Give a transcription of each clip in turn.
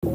Hey,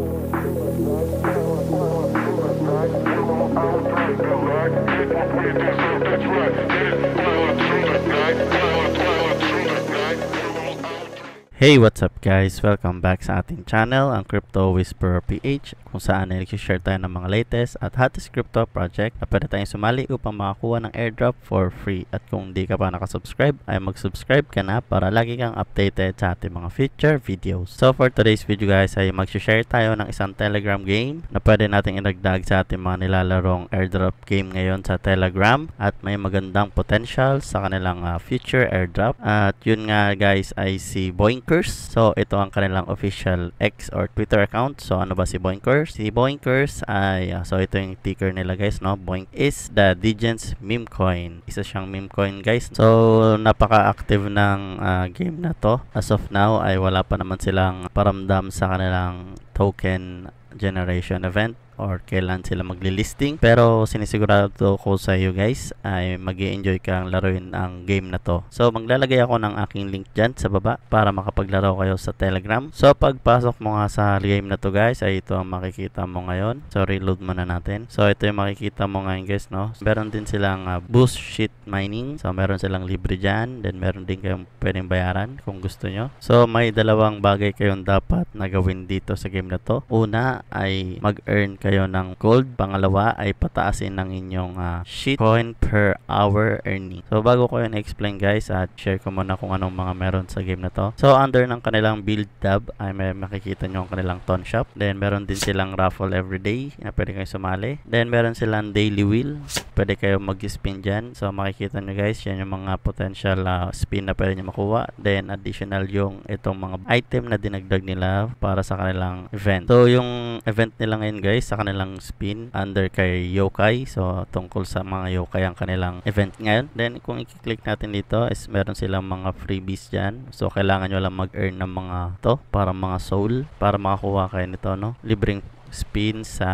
what's up guys? Welcome back sa ating channel, ang Crypto Whisperer PH, kung saan ay nag-share tayo ng mga latest at hottest crypto project na pwede tayong sumali upang makakuha ng airdrop for free. At kung di ka pa nakasubscribe, ay mag-subscribe ka na para lagi kang updated sa ating mga future videos. So for today's video guys, ay mag-share tayo ng isang Telegram game na pwede nating idagdag sa ating mga nilalarong airdrop game ngayon sa Telegram, at may magandang potential sa kanilang future airdrop. At yun nga guys ay si Boinkers. So ito ang kanilang official X or Twitter account. So ano ba si Boinkers? Si Boinkers ay so ito yung ticker nila guys, no? Boink is the Digens meme coin. Isa siyang meme coin guys. So napaka-active ng game na to. As of now ay wala pa naman silang paramdam sa kanilang token generation event or kailan sila magli-listing, pero sinisigurado ko sa iyo guys ay mag-i-enjoy kang laruin ang game na to. So maglalagay ako ng aking link dyan sa baba para makapaglaro kayo sa Telegram. So pagpasok mo nga sa game na to guys ay ito ang makikita mo ngayon. So reload muna natin. So ito yung makikita mo ngayon guys, no? Meron din silang boost sheet mining. So meron silang libre dyan. Then meron din kayong pwedeng bayaran kung gusto nyo. So may dalawang bagay kayong dapat na gawin dito sa game na to. Una ay mag-earn kayo ng gold. Pangalawa ay pataasin ng inyong shitcoin per hour earning. So bago ko yun explain guys, at share ko muna kung anong mga meron sa game na to. So under ng kanilang build tab ay may makikita nyo ang kanilang ton shop. Then meron din silang raffle everyday na pwede kayo sumali. Then meron silang daily wheel. Pwede kayo mag-spin dyan. So makikita nyo guys, yan yung mga potential spin na pwede nyo makuha. Then additional yung itong mga item na dinagdag nila para sa kanilang event. So yung event nila ngayon guys sa kanilang spin under kay Yokai. So tungkol sa mga Yokai ang kanilang event ngayon. Then kung i-click natin dito is meron silang mga freebies dyan. So kailangan nyo lang mag-earn ng mga to para mga soul para makakuha kayo nito, no? Libreng spin sa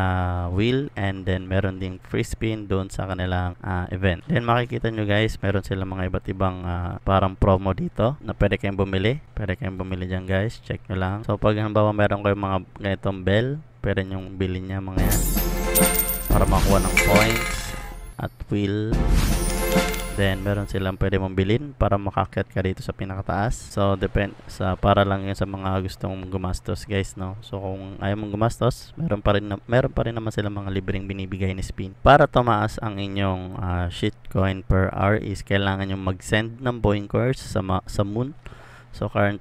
wheel, and then meron ding free spin doon sa kanilang event. Then makikita nyo guys, meron silang mga iba't ibang parang promo dito na pwede kayong bumili. Pwede kayong bumili dyan guys, check nyo lang. So pag halimbawa meron kayong mga ganitong bell, pwede nyong bilhin niya mga yan para makuha ng points at wheel. Then meron silang pwede mong bilhin para makakyat ka dito sa pinakataas. So depend sa para lang yun sa mga gustong gumastos guys, no? So kung ayaw mong gumastos, meron pa rin naman silang mga libreng binibigay ni spin. Para tumaas ang inyong shitcoin per hour is kailangan nyo mag-send ng Boinkers sa moon. So current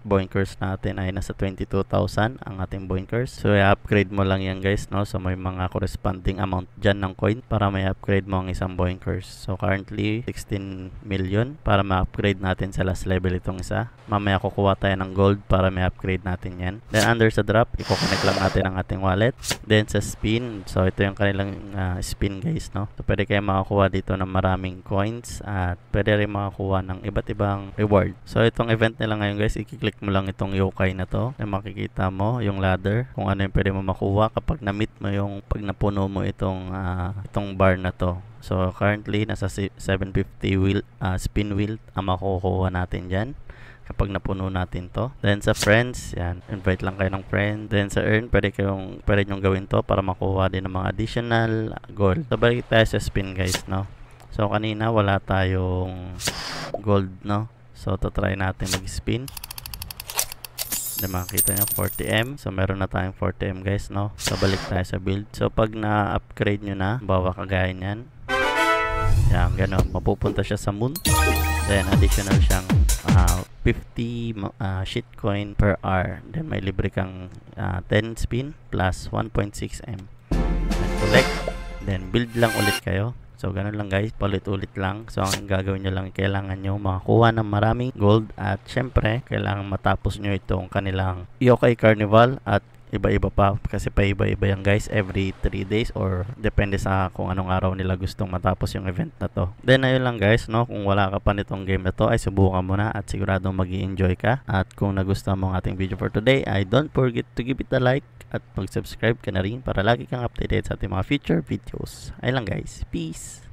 Boinkers natin ay nasa 22,000 ang ating Boinkers. So i-upgrade mo lang yan guys, no? So may mga corresponding amount dyan ng coin para may upgrade mo ang isang Boinkers. So currently 16 million para ma-upgrade natin sa last level itong isa. Mamaya kukuha tayo ng gold para may upgrade natin yan. Then under sa drop, i-connect lang natin ang ating wallet. Then sa spin, so ito yung kanilang spin guys, no? So pwede kayo makakuha dito ng maraming coins at pwede rin makakuha ng iba't ibang reward. So itong event nila ngayon guys, i-click mo lang itong Yokai na to. Then makikita mo yung ladder kung ano yung pwede mo makuha kapag na-meet mo yung pag napuno mo itong bar na to. So currently nasa 750 wheel, spin wheel ang makukuha natin dyan kapag napuno natin to. Then sa friends, yan, invite lang kayo ng friend. Then sa earn, pwede nyong gawin to para makuha din ng mga additional gold. So balik tayo sa spin guys, no? So kanina wala tayong gold, no? So try natin mag-spin. Then makikita nyo 40M. So meron na tayong 40M guys, no? So balik tayo sa build. So pag na-upgrade nyo na, bawa kagaya nyan, yan, gano'n, mapupunta siya sa moon. Then additional siyang 50 shitcoin per hour. Then may libre kang 10 spin plus 1.6M. Then collect. Then build lang ulit kayo. So ganun lang guys, paulit-ulit lang. So ang gagawin nyo lang, kailangan nyo makakuha ng maraming gold, at syempre kailangan matapos nyo itong kanilang Yokai Carnival, at iba-iba pa kasi paiba-iba yan guys, every 3 days or depende sa kung anong araw nila gustong matapos yung event na to. Then ayun lang guys, no? Kung wala ka pa nitong game na to ay subukan mo na at siguradong mag-i-enjoy ka. At kung nagustuhan mo ang ating video for today ay don't forget to give it a like at mag-subscribe ka na rin para lagi kang updated sa ating mga future videos. Ayun lang guys, peace!